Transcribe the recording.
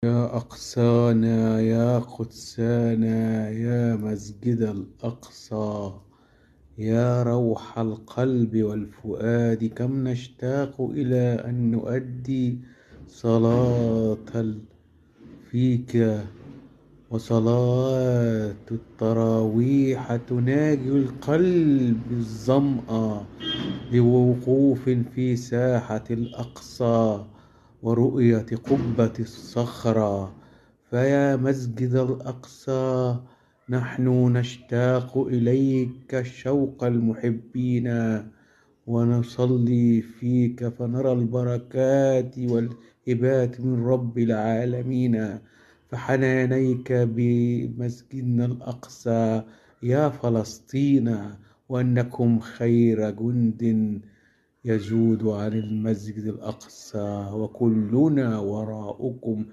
يا أقصانا يا قدسانا يا مسجد الأقصى، يا روح القلب والفؤاد، كم نشتاق إلى أن نؤدي صلاة فيك، وصلاة التراويح تناجي القلب الظمأ بوقوف في ساحة الأقصى ورؤية قبة الصخرة. فيا مسجد الأقصى، نحن نشتاق إليك شوق المحبين، ونصلي فيك فنرى البركات والهبات من رب العالمين. فحنانيك بمسجدنا الأقصى يا فلسطين، وأنكم خير جند يجود عن المسجد الأقصى، وكلنا وراءكم